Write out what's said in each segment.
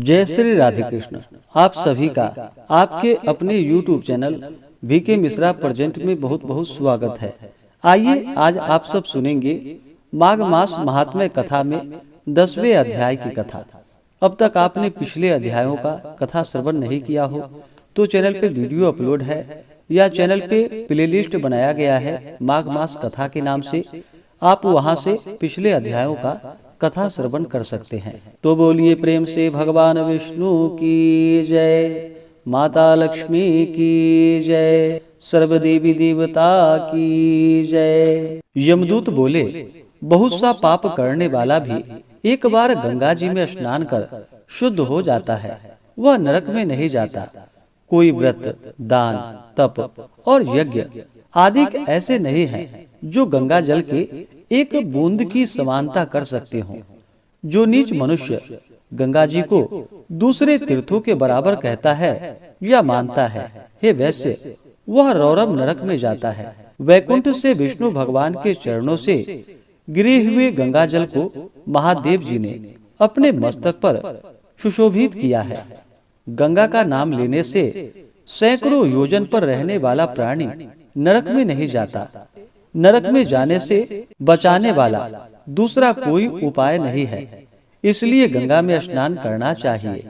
जय श्री राधे कृष्ण। आप सभी का आपके अपने YouTube channel VK Mishra present में बहुत बहुत स्वागत है। आइए आज आप सब सुनेंगे माघ मास महात्म्य कथा में 10वें अध्याय की कथा। अब तक आपने पिछले अध्यायों का कथा श्रवण नहीं किया हो तो चैनल पे वीडियो अपलोड है या चैनल पे प्लेलिस्ट बनाया गया है माघ मास कथा के नाम से। आप वहां से पिछले अध्यायों का कथा श्रवण कर सकते हैं। तो बोलिए प्रेम से भगवान विष्णु की जय, माता लक्ष्मी की जय, सर्व देवी देवता की जय। यमदूत बोले, बहुत सा पाप करने वाला भी एक बार गंगा जी में स्नान कर शुद्ध हो जाता है, वह नरक में नहीं जाता। कोई व्रत, दान, तप और यज्ञ आदि ऐसे नहीं हैं जो गंगा जल के एक बूंद की समानता कर सकते हों। जो नीच मनुष्य गंगा जी को दूसरे तीर्थों के बराबर कहता है या मानता है, हे वैश्य, वह रौरव नरक में जाता है। वैकुंठ से विष्णु भगवान के चरणों से गिरे हुए गंगा जल को महादेव जी ने अपने मस्तक पर सुशोभित किया है। गंगा का नाम लेने से सैकड़ों योजन पर रहने वाला प्राणी नरक में नहीं जाता। नरक में जाने से बचाने वाला दूसरा कोई उपाय नहीं है, इसलिए गंगा में स्नान करना चाहिए।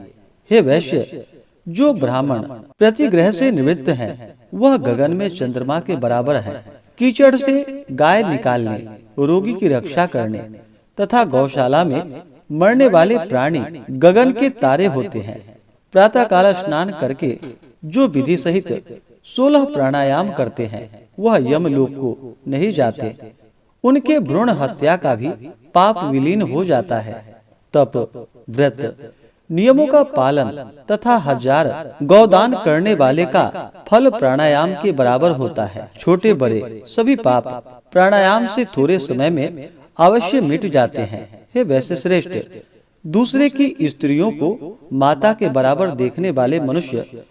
हे वैश्य, जो ब्राह्मण प्रतिग्रह से निवृत्त हैं, वह गगन में चंद्रमा के बराबर है। कीचड़ से गाय निकालने, रोगी की रक्षा करने तथा गौशाला में मरने वाले प्राणी गगन के तारे होते हैं। प्रातः काल स्नान करके जो विधि सहित 16 प्राणायाम करते हैं, वह यमलोक को नहीं जाते। उनके भ्रूण हत्या का भी पाप विलीन हो जाता है। तप, व्रत, नियमों का पालन तथा 1000 गौदान करने वाले का फल प्राणायाम के बराबर होता है। छोटे बड़े सभी पाप प्राणायाम से थोड़े समय में अवश्य मिट जाते हैं। हे वैश्य श्रेष्ठ, दूसरे की स्त्रियों को माता के बराबर देखने वाले मनुष्य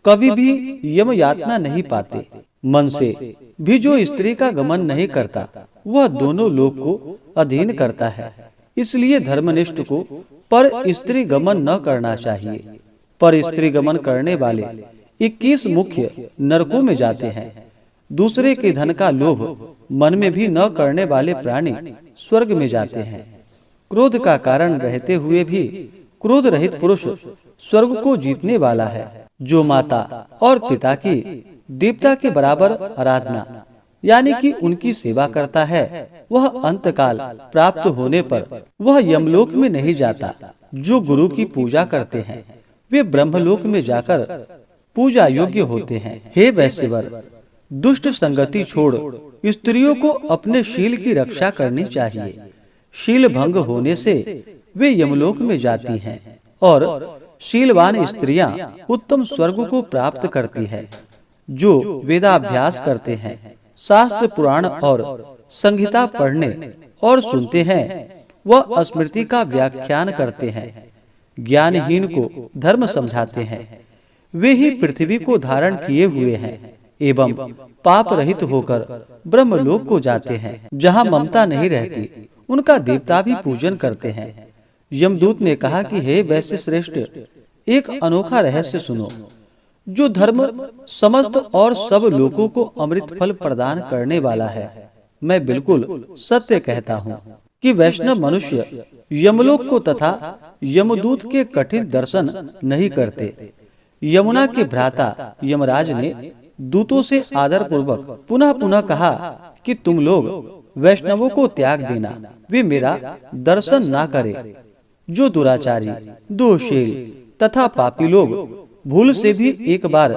कभी भी यम यातना नहीं पाते। मन से भी जो स्त्री का गमन नहीं करता, वह दोनों लोक को अधीन करता है। इसलिए धर्मनिष्ठ को पर स्त्री गमन न करना चाहिए। पर स्त्री गमन करने वाले 21 मुख्य नरकों में जाते हैं। दूसरे के धन का लोभ मन में भी न करने वाले प्राणी स्वर्ग में जाते हैं। क्रोध का कारण रहते हुए भी क्रोध रहित पुरुष स्वर्ग को जीतने वाला है। जो माता और पिता की देवता के बराबर आराधना यानी कि उनकी सेवा करता है, वह अंतकाल प्राप्त होने पर वह यमलोक में नहीं जाता। जो गुरु की पूजा करते हैं, वे ब्रह्मलोक में जाकर पूजा योग्य होते हैं। हे वैश्यवर, दुष्ट संगति छोड़ स्त्रियों को अपने शील की रक्षा करनी चाहिए। शील भंग होने से वे यमलोक में जाती हैं और शीलवान स्त्रियां उत्तम स्वर्ग को प्राप्त करती है। जो वेदाभ्यास करते हैं, शास्त्र पुराण और संहिता पढ़ने और सुनते हैं, वह स्मृति का व्याख्यान करते हैं, ज्ञानहीन को धर्म समझाते हैं, वे ही पृथ्वी को धारण किए हुए हैं एवं पाप रहित होकर ब्रह्मलोक को जाते हैं। जहाँ ममता नहीं रहती, उनका देवता भी पूजन करते हैं। यमदूत ने कहा कि हे वैश्य श्रेष्ठ, एक अनोखा रहस्य सुनो। जो धर्म समस्त और सब लोगों को अमृत फल प्रदान करने वाला है, मैं बिल्कुल सत्य कहता हूँ कि वैष्णव मनुष्य यमलोक को तथा यमदूत के कठिन दर्शन नहीं करते। यमुना के भ्राता यमराज ने दूतों से आदर पूर्वक पुनः पुनः कहा कि तुम लोग वैष्णवों को त्याग देना, वे मेरा दर्शन ना करें। जो दुराचारी, दोषी तथा पापी लोग भूल से भी एक बार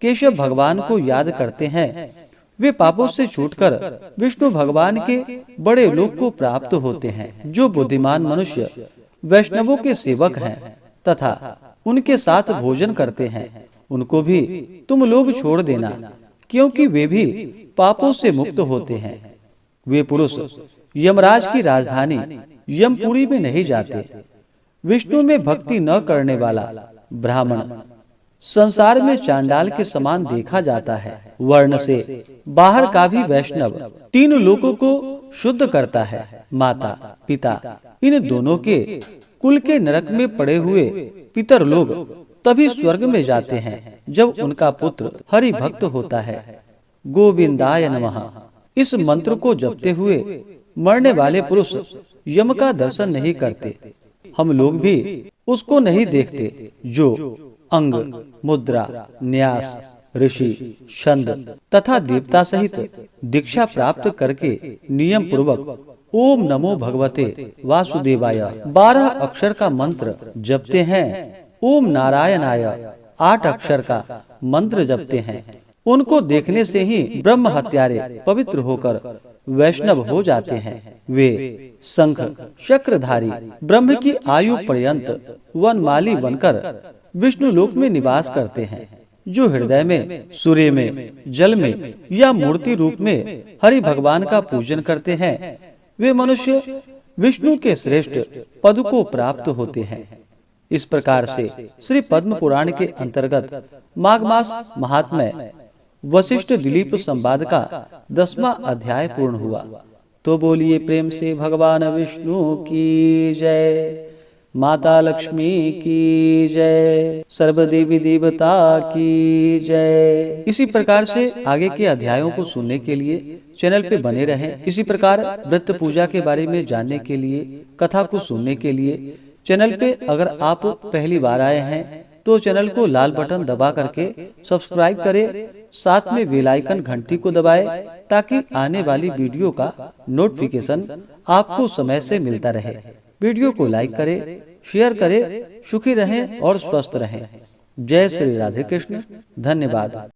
केशव भगवान को याद करते हैं, वे पापों से छूटकर विष्णु भगवान के बड़े लोक को प्राप्त होते हैं। जो बुद्धिमान मनुष्य वैष्णवों के सेवक हैं तथा उनके साथ भोजन करते हैं, उनको भी तुम लोग छोड़ देना, क्योंकि वे भी पापों से मुक्त होते हैं। वे पुरुष यमराज की राजधानी यमपुरी में नहीं जाते। विष्णु में भक्ति न करने वाला ब्राह्मण संसार में चांडाल के समान देखा जाता है। वर्ण से बाहर का भी वैष्णव 3 लोकों को शुद्ध करता है। माता, पिता, इन दोनों के कुल के नरक में पड़े हुए पितर लोग तभी स्वर्ग में जाते हैं जब उनका पुत्र हरि भक्त होता है। गोविंदाय नमः। इस मंत्र को जपते हुए मरने वाले पुरुष यम का दर्शन नहीं करते। हम लोग भी उसको नहीं देखते जो अंग, मुद्रा, न्यास, ऋषि, छंद तथा देवता सहित दीक्षा प्राप्त करके नियम पूर्वक ओम नमो भगवते वासुदेवाय 12 अक्षर का मंत्र जपते हैं। ओम नारायणाय 8 अक्षर का मंत्र जपते हैं। उनको देखने से ही ब्रह्म हत्यारे पवित्र होकर वैष्णव हो जाते हैं। वे शंख चक्रधारी ब्रह्म की आयु पर्यंत वनमाली बनकर विष्णु लोक में निवास करते हैं। जो हृदय में, सूर्य में, जल में या मूर्ति रूप में हरि भगवान का पूजन करते हैं, वे मनुष्य विष्णु के श्रेष्ठ पद को प्राप्त होते हैं। इस प्रकार से श्री पद्म पुराण के अंतर्गत माघ मास महात्म्य वशिष्ठ दिलीप संवाद का 10वां अध्याय पूर्ण हुआ। तो बोलिए प्रेम से भगवान विष्णु की जय, माता लक्ष्मी की जय, सर्व देवी देवता की जय। इसी प्रकार से आगे के अध्यायों को सुनने के लिए चैनल पे बने रहें। इसी प्रकार व्रत पूजा के बारे में जानने के लिए, कथा को सुनने के लिए चैनल पे अगर आप पहली बार आए हैं तो चैनल को लाल बटन दबा करके सब्सक्राइब करें, साथ में बेल आइकन घंटी को दबाएं ताकि आने वाली वीडियो का नोटिफिकेशन आपको समय से मिलता रहे। वीडियो को लाइक करें, शेयर करें। सुखी रहें और स्वस्थ रहें। जय श्री राधे कृष्ण। धन्यवाद।